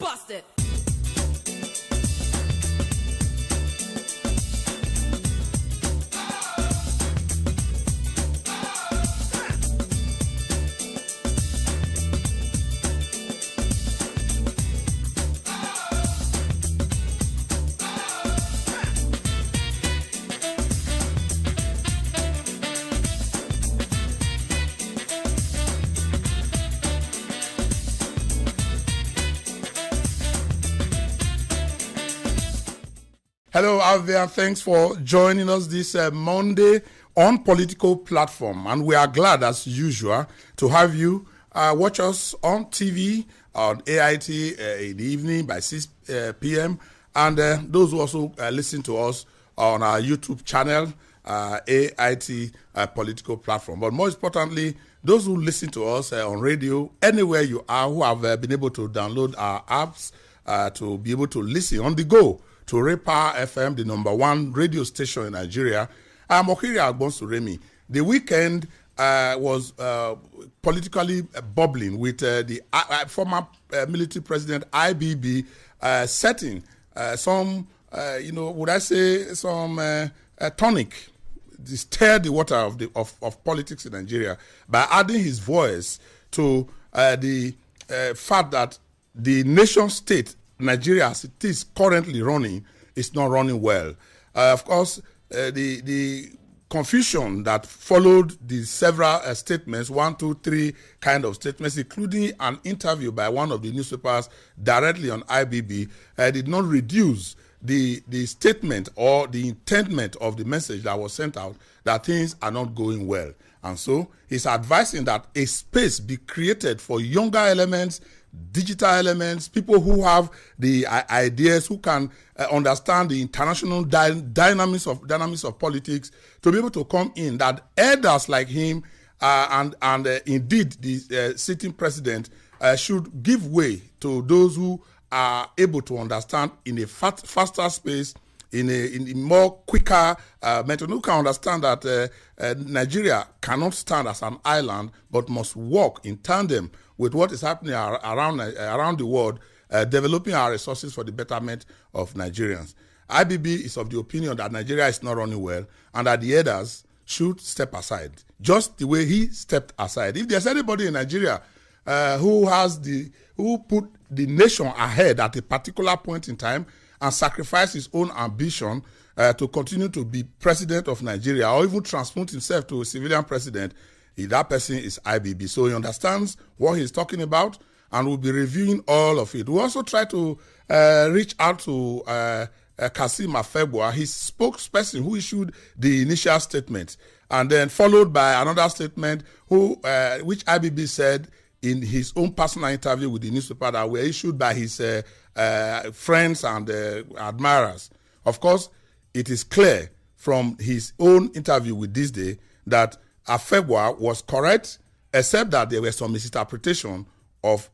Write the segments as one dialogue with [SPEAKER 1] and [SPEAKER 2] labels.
[SPEAKER 1] Bust it.
[SPEAKER 2] Hello, Alvia. Thanks for joining us this Monday on Political Platform. And we are glad, as usual, to have you watch us on TV, on AIT in the evening by 6 p.m. And those who also listen to us on our YouTube channel, AIT Political Platform. But more importantly, those who listen to us on radio, anywhere you are, who have been able to download our apps to be able to listen on the go to Repower FM, the #1 radio station in Nigeria. I'm Okiri Agbonsuremi. The weekend was politically bubbling with the former military president IBB setting some, would I say some tonic, stir the water of politics in Nigeria by adding his voice to the fact that the nation state Nigeria, as it is currently running, is not running well. Of course, the confusion that followed the several statements, 1, 2, 3 kind of statements, including an interview by one of the newspapers directly on IBB, did not reduce the statement or the intendment of the message that was sent out that things are not going well. And so he's advising that a space be created for younger elements, digital elements, people who have the ideas, who can understand the international dynamics of politics, to be able to come in, that elders like him and indeed the sitting president should give way to those who are able to understand in a faster space, in a more quicker method, who can understand that Nigeria cannot stand as an island but must work in tandem with what is happening around the world, developing our resources for the betterment of Nigerians. IBB is of the opinion that Nigeria is not running well and that the others should step aside, just the way he stepped aside. If there's anybody in Nigeria who put the nation ahead at a particular point in time and sacrificed his own ambition to continue to be president of Nigeria, or even transmute himself to a civilian president, that person is IBB. So he understands what he's talking about, and we'll be reviewing all of it. We also try to reach out to Kasim Afebwa, his spokesperson, who issued the initial statement, and then followed by another statement which IBB said in his own personal interview with the newspaper that were issued by his friends and admirers. Of course, it is clear from his own interview with This Day that Afebwa was correct, except that there were some misinterpretation of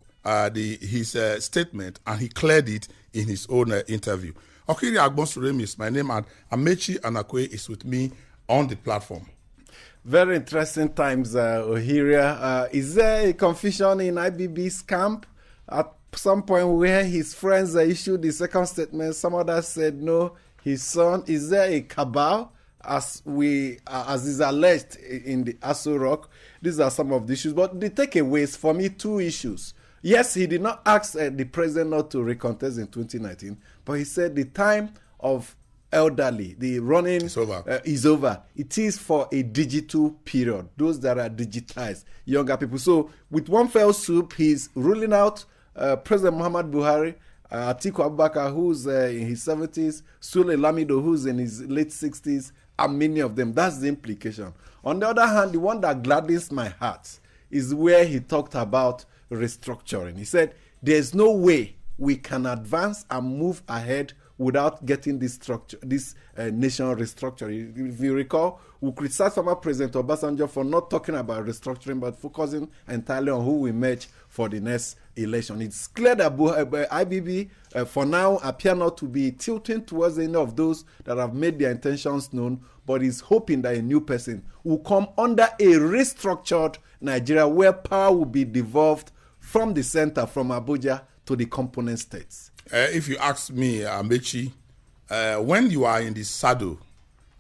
[SPEAKER 2] his statement, and he cleared it in his own interview. Okiri Agbonsuremi is my name, and Amechi Anakwe is with me on the platform.
[SPEAKER 3] Very interesting times, Ohiria. Is there a confusion in IBB's camp? At some point where his friends issued the second statement, some others said no, his son. Is there a cabal, as is alleged in the Aso Rock? These are some of the issues. But the takeaways, for me, 2 issues. Yes, he did not ask the president not to recontest in 2019, but he said the time of elderly, the running is over. It is for a digital period. Those that are digitized, younger people. So with one fell swoop, he's ruling out President Muhammad Buhari, Atiku Abubakar, who's in his 70s, Sule Lamido, who's in his late 60s, and many of them. That's the implication. On the other hand, the one that gladdens my heart is where he talked about restructuring. He said, there's no way we can advance and move ahead without getting this nation restructuring. If you recall, we criticized former President Obasanjo for not talking about restructuring, but focusing entirely on who we match for the next election. It's clear that IBB, for now, appear not to be tilting towards any of those that have made their intentions known, but is hoping that a new person will come under a restructured Nigeria where power will be devolved from the center, from Abuja to the component states?
[SPEAKER 2] If you ask me, Amechi, when you are in the saddle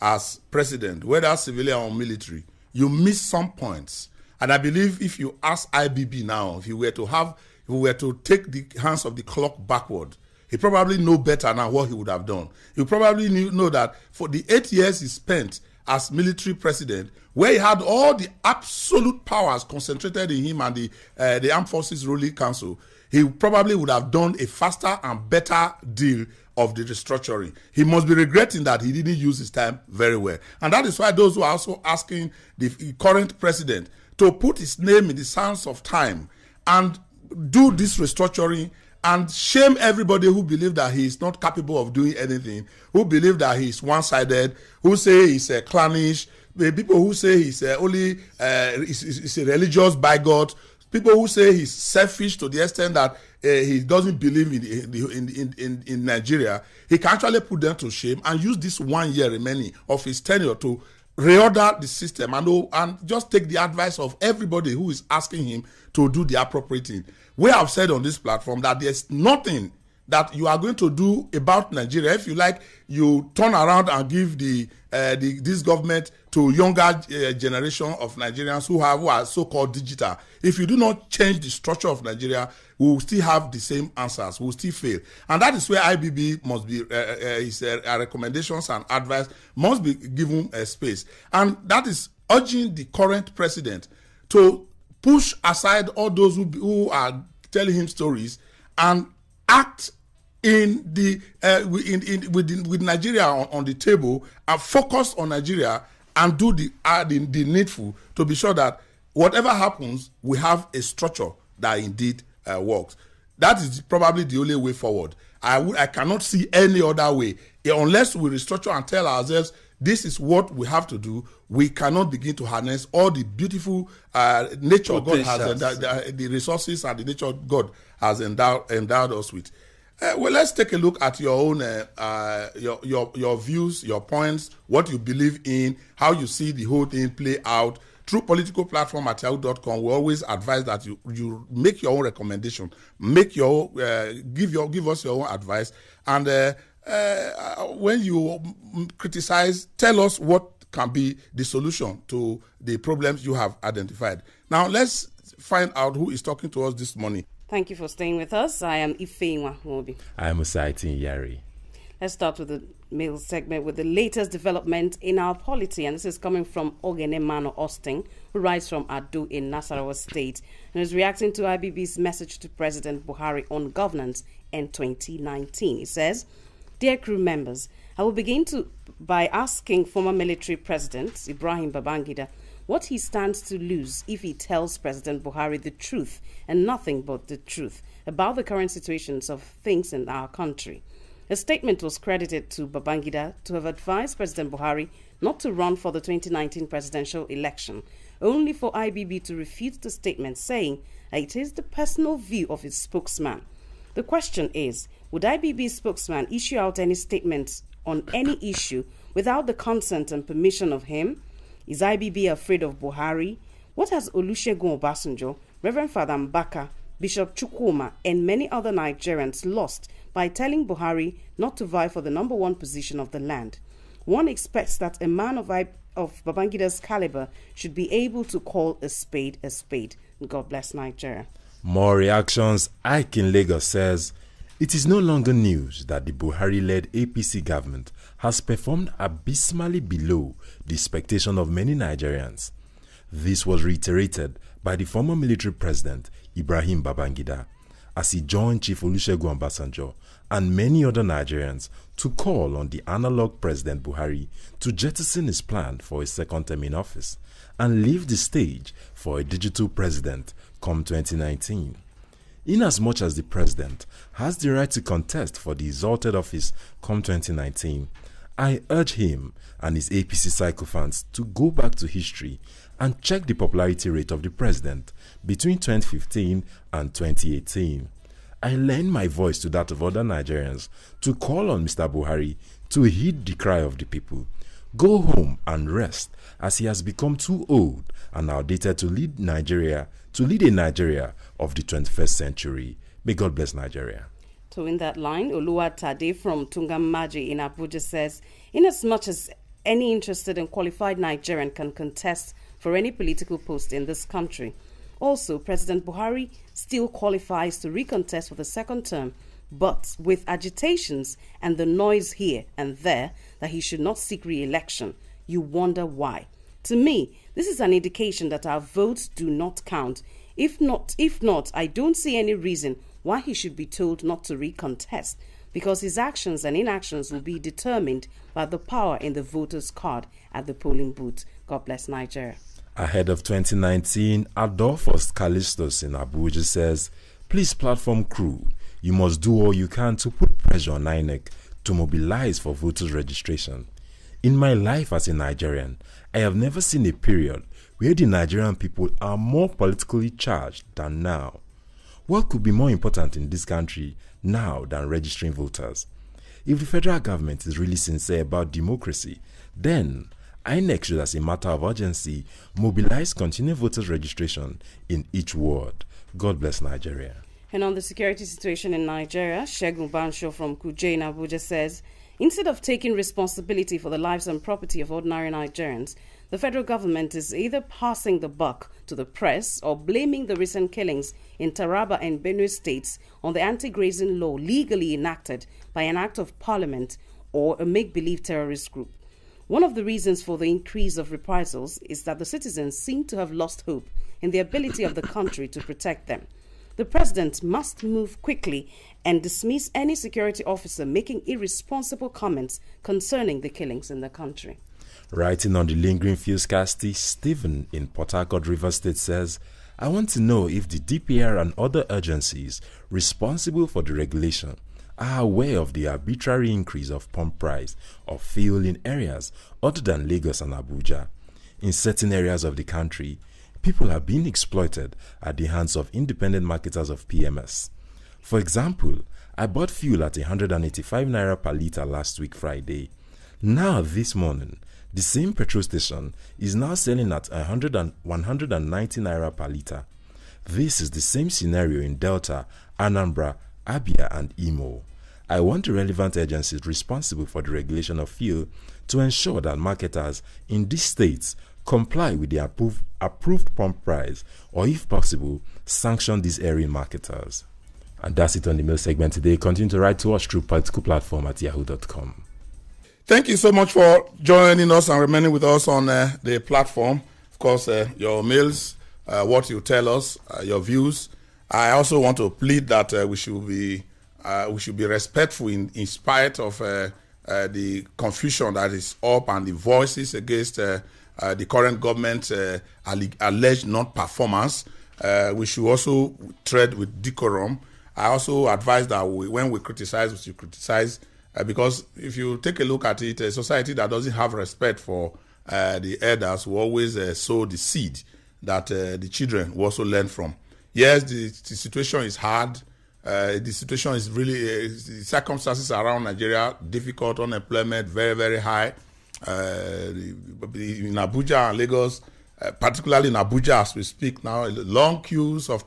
[SPEAKER 2] as president, whether civilian or military, you miss some points. And I believe if you ask IBB now, if we were to take the hands of the clock backward, he probably know better now what he would have done. He probably know that for the 8 years he spent as military president, where he had all the absolute powers concentrated in him and the Armed Forces Ruling Council, he probably would have done a faster and better deal of the restructuring. He must be regretting that he didn't use his time very well. And that is why those who are also asking the current president to put his name in the sands of time and do this restructuring and shame everybody who believe that he is not capable of doing anything, who believe that he is one-sided, who say he's clannish, people who say he's only is a religious bigot, people who say he's selfish to the extent that he doesn't believe in Nigeria. He can actually put them to shame and use this 1 year remaining of his tenure to reorder the system and just take the advice of everybody who is asking him to do the appropriate thing. We have said on this platform that there's nothing that you are going to do about Nigeria. If you like, you turn around and give this government to younger generation of Nigerians who are so-called digital. If you do not change the structure of Nigeria, we will still have the same answers. We will still fail. And that is where IBB must be, his recommendations and advice must be given space. And that is urging the current president to push aside all those who are telling him stories and act with Nigeria on the table and focus on Nigeria and do the needful to be sure that whatever happens, we have a structure that indeed works. That is probably the only way forward. I cannot see any other way. Unless we restructure and tell ourselves this is what we have to do, we cannot begin to harness all the beautiful nature God has, the resources and the nature God has endowed us with. Well, let's take a look at your own your views, your points, what you believe in, how you see the whole thing play out. Through political platform at yahoo.com, we always advise that you make your own recommendation, give us your own advice, and when you criticize, tell us what can be the solution to the problems you have identified. Now, let's find out who is talking to us this morning.
[SPEAKER 1] Thank you for staying with us. I am Ifeanyi Mobi.
[SPEAKER 4] I am Ait Yari.
[SPEAKER 1] Let's start with the mail segment with the latest development in our polity. And this is coming from Ogene Mano Austin, who writes from Ado in Nasarawa State and is reacting to IBB's message to President Buhari on governance in 2019. He says, "Dear crew members, I will begin by asking former military President Ibrahim Babangida what he stands to lose if he tells President Buhari the truth and nothing but the truth about the current situations of things in our country." A statement was credited to Babangida to have advised President Buhari not to run for the 2019 presidential election, only for IBB to refute the statement, saying it is the personal view of its spokesman. The question is, would IBB's spokesman issue out any statements on any issue without the consent and permission of him? Is IBB afraid of Buhari? What has Olusegun Obasanjo, Reverend Father Mbaka, Bishop Chukwuma, and many other Nigerians lost by telling Buhari not to vie for the number one position of the land? One expects that a man of Babangida's caliber should be able to call a spade a spade. God bless Nigeria.
[SPEAKER 4] More reactions. Ike in Lagos says, "It is no longer news that the Buhari-led APC government has performed abysmally below the expectation of many Nigerians. This was reiterated by the former military president Ibrahim Babangida as he joined Chief Olusegun Obasanjo and many other Nigerians to call on the analog President Buhari to jettison his plan for a second term in office and leave the stage for a digital president come 2019. Inasmuch as the president has the right to contest for the exalted office come 2019, I urge him and his APC sycophants to go back to history and check the popularity rate of the president between 2015 and 2018. I lend my voice to that of other Nigerians to call on Mr. Buhari to heed the cry of the people, go home and rest, as he has become too old and outdated to lead a Nigeria of the 21st century. May God bless Nigeria.
[SPEAKER 1] So in that line, Oluwa Tade from Tungamaji in Abuja says, inasmuch as any interested and qualified Nigerian can contest for any political post in this country, also President Buhari still qualifies to recontest for the second term, but with agitations and the noise here and there that he should not seek re-election, you wonder why. To me, this is an indication that our votes do not count. If not, I don't see any reason why he should be told not to recontest, because his actions and inactions will be determined by the power in the voter's card at the polling booth. God bless Nigeria.
[SPEAKER 4] Ahead of 2019, Adolphus Callistus in Abuja says, please, platform crew, you must do all you can to put pressure on INEC to mobilize for voters registration. In my life as a Nigerian, I have never seen a period where the Nigerian people are more politically charged than now. What could be more important in this country now than registering voters? If the federal government is really sincere about democracy, then INEC should, as a matter of urgency, mobilize continued voters registration in each ward. God bless Nigeria.
[SPEAKER 1] And on the security situation in Nigeria, Shegun Bansho from Kuje in Abuja says, instead of taking responsibility for the lives and property of ordinary Nigerians, the federal government is either passing the buck to the press or blaming the recent killings in Taraba and Benue states on the anti-grazing law legally enacted by an act of parliament or a make-believe terrorist group. One of the reasons for the increase of reprisals is that the citizens seem to have lost hope in the ability of the country to protect them. The president must move quickly and dismiss any security officer making irresponsible comments concerning the killings in the country.
[SPEAKER 4] Writing on the lingering fuel scarcity, Stephen in Port Harcourt, River State says, I want to know if the DPR and other agencies responsible for the regulation are aware of the arbitrary increase of pump price of fuel in areas other than Lagos and Abuja. In certain areas of the country, people are being exploited at the hands of independent marketers of PMS. For example, I bought fuel at 185 naira per litre last week Friday. Now this morning, the same petrol station is now selling at 190 naira per litre. This is the same scenario in Delta, Anambra, Abia and Imo. I want the relevant agencies responsible for the regulation of fuel to ensure that marketers in these states comply with the approved pump price, or if possible, sanction these erring marketers. And that's it on the mail segment today. Continue to write to us through political platform at yahoo.com.
[SPEAKER 2] Thank you so much for joining us and remaining with us on the platform. Of course, your mails, what you tell us, your views. I also want to plead that we should be respectful in spite of the confusion that is up and the voices against the current government alleged non-performance. We should also tread with decorum. I also advise that when we criticize, we should criticize because if you take a look at it, a society that doesn't have respect for the elders will always sow the seed that the children will also learn from. Yes, the situation is hard. The situation is really, the circumstances around Nigeria, difficult, unemployment, very, very high. In Abuja and Lagos, particularly in Abuja as we speak now, long queues of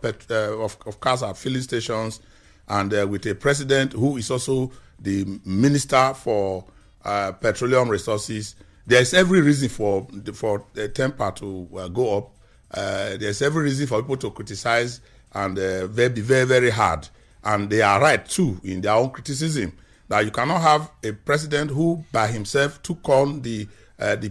[SPEAKER 2] cars at filling stations, and with a president who is also the minister for petroleum resources. There's every reason for the temper to go up. There's every reason for people to criticize and be very, very hard. And they are right too in their own criticism that you cannot have a president who by himself took on the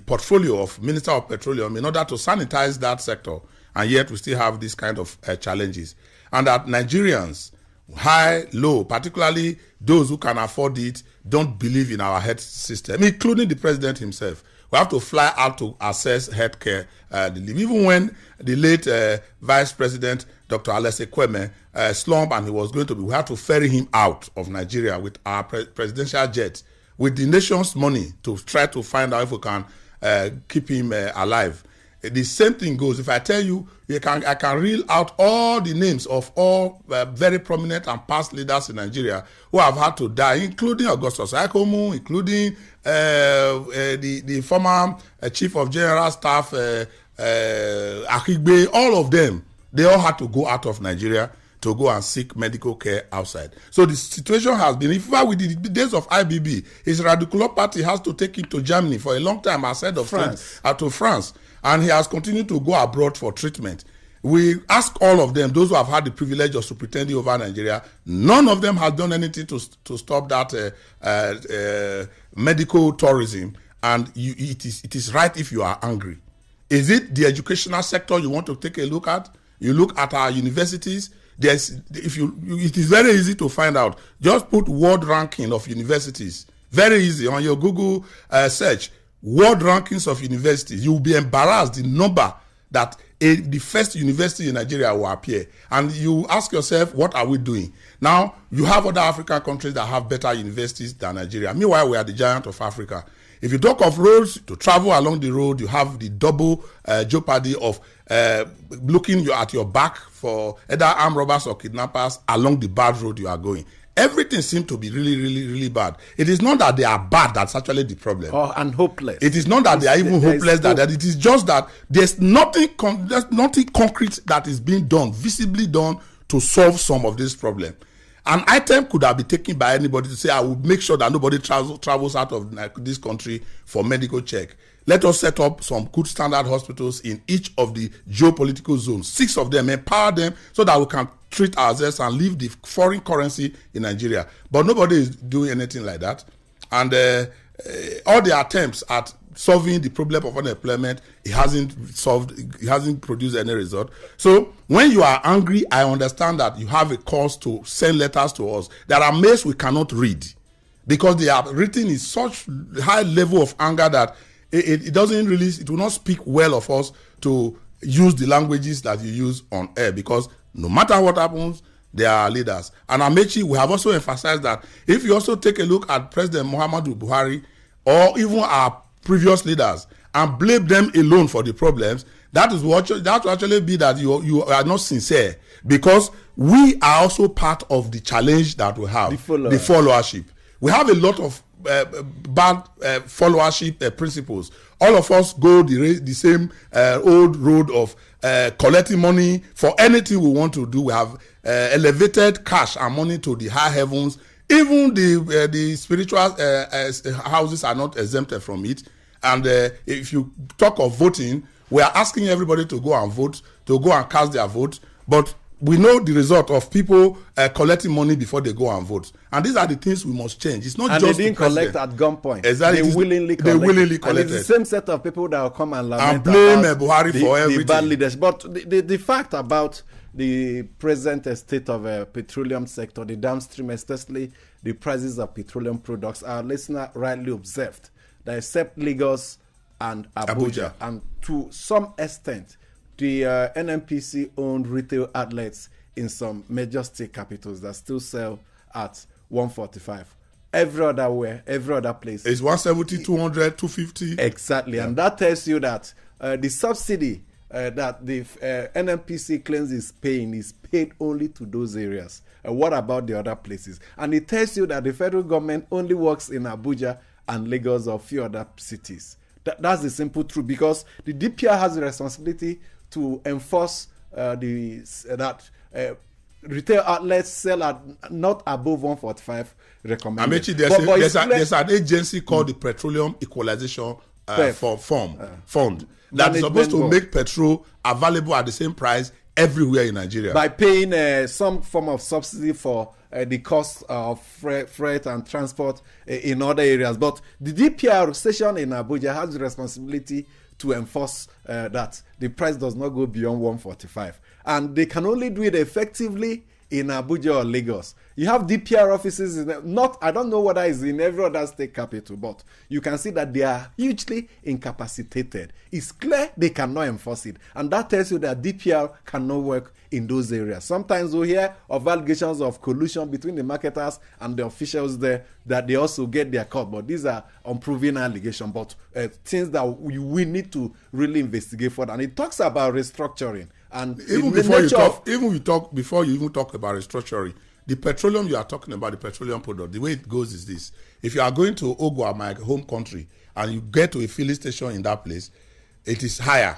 [SPEAKER 2] portfolio of Minister of Petroleum in order to sanitize that sector, and yet we still have these kind of challenges. And that Nigerians, high, low, particularly those who can afford it, don't believe in our health system, including the president himself. We have to fly out to assess healthcare. Even when the late Vice President, Dr. Alese Kweme, slumped and he was going to be, we had to ferry him out of Nigeria with our presidential jet, with the nation's money to try to find out if we can keep him alive. The same thing goes. If I tell you, I can reel out all the names of all very prominent and past leaders in Nigeria who have had to die, including Augustus Aikomu, including the former Chief of General Staff, Akigbe, all of them. They all had to go out of Nigeria to go and seek medical care outside. So the situation has been, even with the days of IBB, his Radical Party has to take him to Germany for a long time outside of France, to France. And he has continued to go abroad for treatment. We ask all of them, those who have had the privilege of superintending over Nigeria, none of them has done anything to stop that medical tourism. And it is right if you are angry. Is it the educational sector you want to take a look at? You look at our universities. It is very easy to find out. Just put world ranking of universities. Very easy on your Google search. World rankings of universities. You will be embarrassed the number that the first university in Nigeria will appear. And you ask yourself, what are we doing? Now, you have other African countries that have better universities than Nigeria. Meanwhile, we are the giant of Africa. If you talk of roads, to travel along the road, you have the double jeopardy of looking at your back for either armed robbers or kidnappers along the bad road you are going. Everything seems to be really, really, really bad. It is not that they are bad, that's actually the problem.
[SPEAKER 3] And hopeless.
[SPEAKER 2] It is not that they are even hopeless, that it is just that there's nothing concrete that is being done, visibly done, to solve some of this problem. An item could have been taken by anybody to say, I will make sure that nobody travels out of this country for medical check. Let us set up some good standard hospitals in each of the geopolitical zones, 6 of them, empower them so that we can treat ourselves and leave the foreign currency in Nigeria. But nobody is doing anything like that. And all the attempts at solving the problem of unemployment, it hasn't produced any result. So when you are angry, I understand that you have a cause to send letters to us. There are mails we cannot read because they are written in such high level of anger that it will not speak well of us to use the languages that you use on air, because no matter what happens, they are leaders. And Amechi, we have also emphasized that if you also take a look at President Muhammadu Buhari or even our previous leaders and blame them alone for the problems, that will actually be that you are not sincere, because we are also part of the challenge that we have, the followership. We have a lot of bad followership principles. All of us go the same old road of collecting money for anything we want to do. We have elevated cash and money to the high heavens. Even the spiritual houses are not exempted from it. And if you talk of voting, we are asking everybody to go and vote, to go and cast their vote. But we know the result of people collecting money before they go and vote. And these are the things we must change. It's not just
[SPEAKER 3] they didn't collect at gunpoint.
[SPEAKER 2] Exactly.
[SPEAKER 3] They willingly collected. And it's the same set of people that will come and lament
[SPEAKER 2] and blame Buhari for everything.
[SPEAKER 3] The bad leadership. But the fact about the present state of petroleum sector, the downstream, especially the prices of petroleum products, our listener rightly observed that except Lagos and Abuja, and to some extent, the NNPC-owned retail outlets in some major state capitals that still sell at 145. Every other place.
[SPEAKER 2] It's 170, 200, 250.
[SPEAKER 3] Exactly. Yeah. And that tells you that the subsidy that the NNPC claims is paid only to those areas. What about the other places? And it tells you that the federal government only works in Abuja and Lagos or a few other cities. That's the simple truth, because the DPR has the responsibility to enforce that retail outlets sell at not above 145 recommended.
[SPEAKER 2] Amechi, there's an agency called the Petroleum Equalization Fund that is supposed to make petrol available at the same price everywhere in Nigeria.
[SPEAKER 3] By paying some form of subsidy for the cost of freight and transport in other areas. But the DPR station in Abuja has the responsibility to enforce that the price does not go beyond 145. And they can only do it effectively in Abuja or Lagos. You have DPR offices I don't know whether it's in every other state capital, but you can see that they are hugely incapacitated. It's clear they cannot enforce it, and that tells you that DPR cannot work in those areas. Sometimes we hear of allegations of collusion between the marketers and the officials there, that they also get their cut, but these are unproven allegations, but things that we need to really investigate further. And it talks about restructuring. And
[SPEAKER 2] even before you even talk about restructuring, the petroleum you are talking about, the petroleum product, the way it goes is this: if you are going to Ogwa, my home country, and you get to a filling station in that place, it is higher.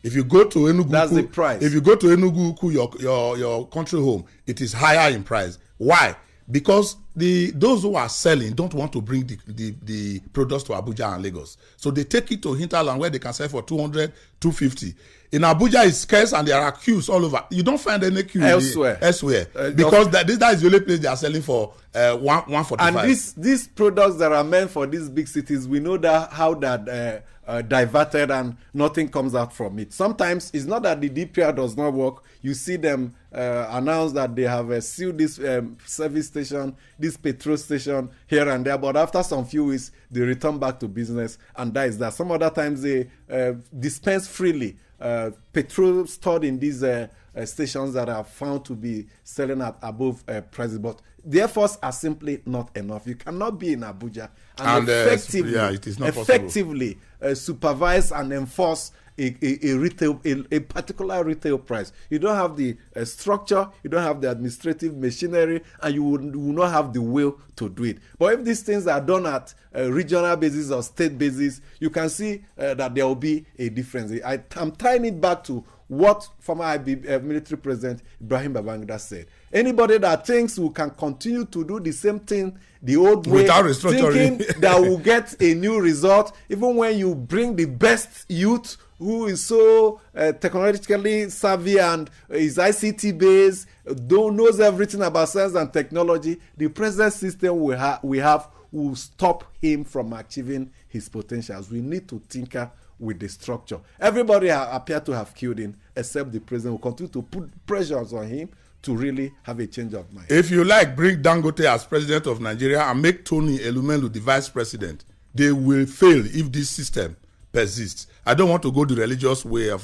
[SPEAKER 2] If you go to Enugu,
[SPEAKER 3] that's the price.
[SPEAKER 2] If you go to Enugu, your country home, it is higher in price. Why? Because those who are selling don't want to bring the products to Abuja and Lagos. So they take it to hinterland where they can sell for 200, 250. In Abuja, it's scarce and there are queues all over. You don't find any queue elsewhere. Because that is the only place they are selling for 145.
[SPEAKER 3] And these products that are meant for these big cities, we know that how that diverted and nothing comes out from it. Sometimes it's not that the DPR does not work. You see them announce that they have sealed this service station, this petrol station here and there, but after some few weeks they return back to business, and that is that. Some other times they dispense freely petrol stored in these stations that are found to be selling at above prices, but the efforts are simply not enough. You cannot be in Abuja and effectively supervise and enforce a particular retail price. You don't have the structure, you don't have the administrative machinery, and you will not have the will to do it. But if these things are done at a regional basis or state basis, you can see that there will be a difference. I'm tying it back to what former military president Ibrahim Babangida said. Anybody that thinks we can continue to do the same thing the old way, thinking that we'll get a new result, even when you bring the best youth who is so technologically savvy and is ICT based, knows everything about science and technology, the present system we have will stop him from achieving his potentials. We need to tinker with the structure. Everybody appear to have killed him, except the president will continue to put pressures on him to really have a change of mind.
[SPEAKER 2] If you like, bring Dangote as president of Nigeria and make Tony Elumelu the vice president. They will fail if this system persists. I don't want to go the religious way of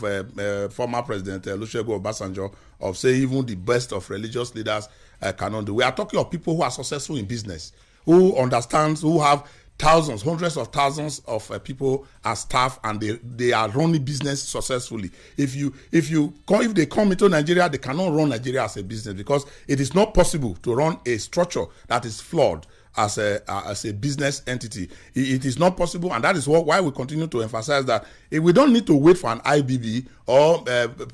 [SPEAKER 2] former president Olusegun Obasanjo of saying even the best of religious leaders cannot do. We are talking of people who are successful in business, who understand, who have thousands, hundreds of thousands of people as staff, and they are running business successfully. If they come into Nigeria, they cannot run Nigeria as a business, because it is not possible to run a structure that is flawed as a business entity. It is not possible, and that is why we continue to emphasize that we don't need to wait for an IBB or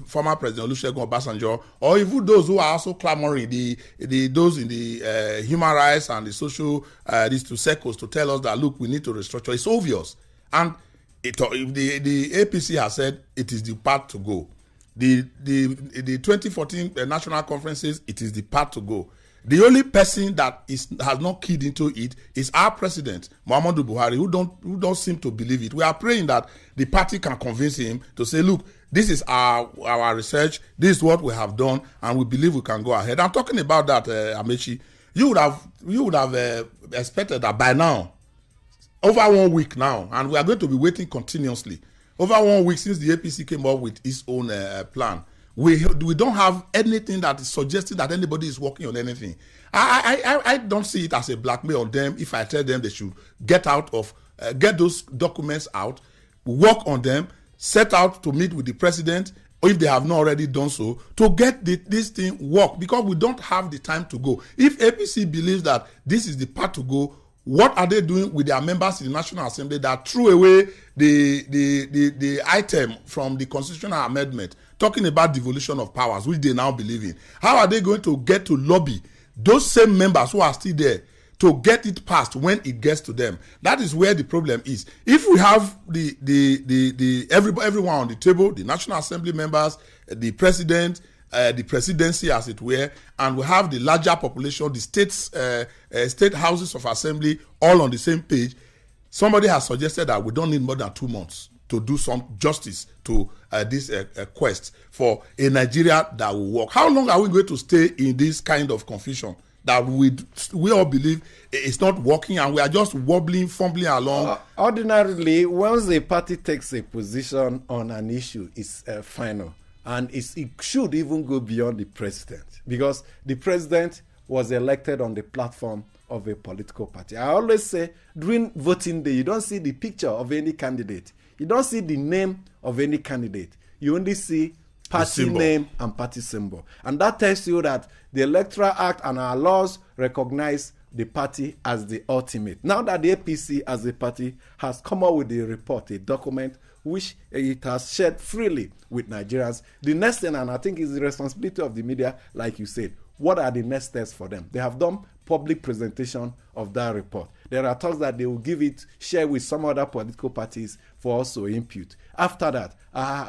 [SPEAKER 2] former President Olusegun Obasanjo, or even those who are also clamoring, those in the human rights and the social these two circles, to tell us that, look, we need to restructure. It's obvious, and the APC has said it is the path to go. The 2014 national conferences, it is the path to go. The only person that has not keyed into it is our president, Muhammadu Buhari, who don't seem to believe it. We are praying that the party can convince him to say, look, this is our research, this is what we have done, and we believe we can go ahead. I'm talking about that, Amechi. You would have expected that by now, over 1 week now, and we are going to be waiting continuously, over 1 week since the APC came up with its own plan. We don't have anything that is suggesting that anybody is working on anything. I don't see it as a blackmail on them if I tell them they should get those documents out, work on them, set out to meet with the president, or if they have not already done so, to get this thing work, because we don't have the time to go. If APC believes that this is the path to go, what are they doing with their members in the National Assembly that threw away the item from the constitutional amendment talking about devolution of powers, which they now believe in? How are they going to get to lobby those same members who are still there to get it passed when it gets to them? That is where the problem is. If we have everyone on the table, the National Assembly members, the president, the presidency as it were, and we have the larger population, the state houses of assembly all on the same page, somebody has suggested that we don't need more than 2 months to do some justice to this quest for a Nigeria that will work. How long are we going to stay in this kind of confusion that we all believe it's not working and we are just wobbling, fumbling along?
[SPEAKER 3] Ordinarily, once a party takes a position on an issue, it's final. And it should even go beyond the president, because the president was elected on the platform of a political party. I always say, during voting day, you don't see the picture of any candidate. You don't see the name of any candidate. You only see party name and party symbol. And that tells you that the Electoral Act and our laws recognize the party as the ultimate. Now that the APC as a party has come up with a report, a document, which it has shared freely with Nigerians, the next thing, and I think is the responsibility of the media, like you said, what are the next steps for them? They have done public presentation of that report. There are talks that they will give it, share with some other political parties for also input. After that,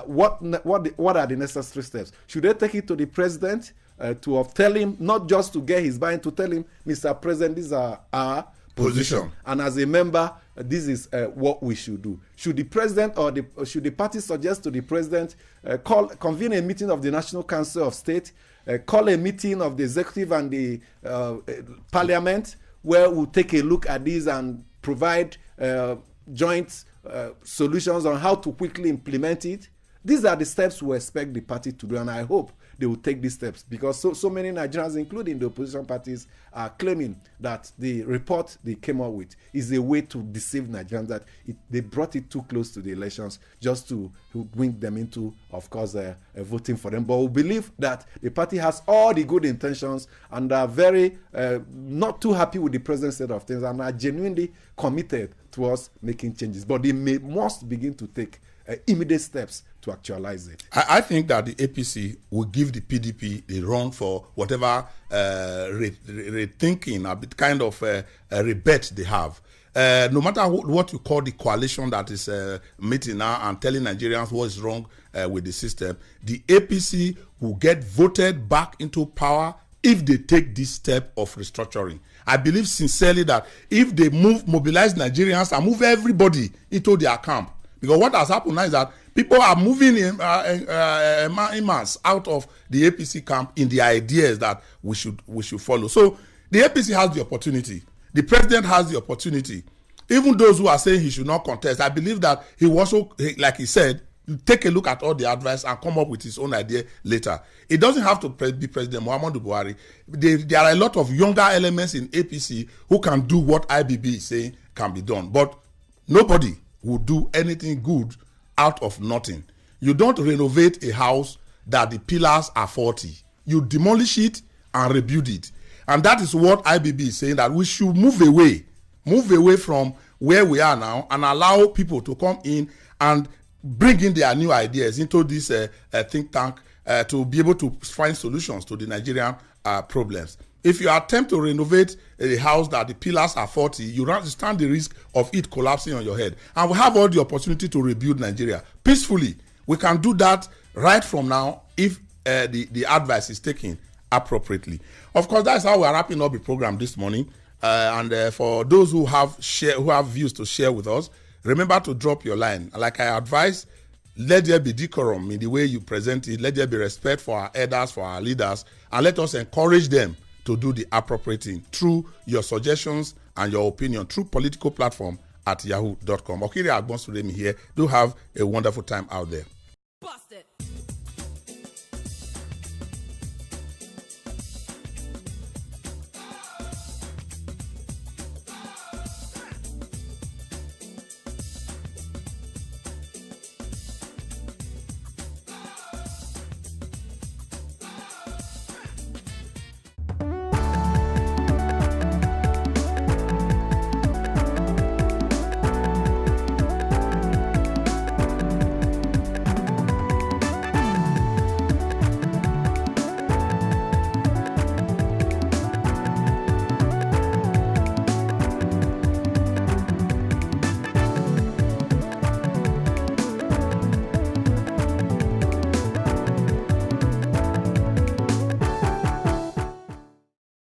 [SPEAKER 3] what are the necessary steps? Should they take it to the president to tell him, not just to get his buy-in, to tell him, Mr. President, these are our position, and as a member, this is what we should do. Should the president or should the party suggest to the president, convene a meeting of the National Council of State, call a meeting of the executive and the parliament, where we'll take a look at this and provide joint solutions on how to quickly implement it? These are the steps we expect the party to do, and I hope they will take these steps, because so many Nigerians, including the opposition parties, are claiming that the report they came up with is a way to deceive Nigerians, that they brought it too close to the elections just to wing them into, of course, voting for them. But we believe that the party has all the good intentions and are very not too happy with the present state of things, and are genuinely committed towards making changes. But they must begin to take immediate steps to actualize it.
[SPEAKER 2] I think that the APC will give the PDP a run for whatever rethinking, a bit kind of rebate they have. No matter what you call the coalition that is meeting now and telling Nigerians what is wrong with the system, the APC will get voted back into power if they take this step of restructuring. I believe sincerely that if they mobilize Nigerians and move everybody into their camp, because what has happened now is that people are moving in mass out of the APC camp in the ideas that we should follow. So the APC has the opportunity. The president has the opportunity. Even those who are saying he should not contest, I believe that he also, like he said, take a look at all the advice and come up with his own idea later. It doesn't have to be President Muhammadu Buhari. There are a lot of younger elements in APC who can do what IBB is saying can be done. But nobody will do anything good out of nothing. You don't renovate a house that the pillars are faulty. You demolish it and rebuild it. And that is what IBB is saying, that we should move away from where we are now and allow people to come in and bring in their new ideas into this think tank to be able to find solutions to the Nigerian problems. If you attempt to renovate a house that the pillars are faulty, you stand the risk of it collapsing on your head. And we have all the opportunity to rebuild Nigeria peacefully. We can do that right from now if the advice is taken appropriately. Of course, that's how we are wrapping up the program this morning. And for those who have views to share with us, remember to drop your line. Like I advise, let there be decorum in the way you present it. Let there be respect for our elders, for our leaders, and let us encourage them to do the appropriate thing through your suggestions and your opinion through political platform at yahoo.com. Okiri Agbonsuremi here. Do have a wonderful time out there.
[SPEAKER 1] Bust it.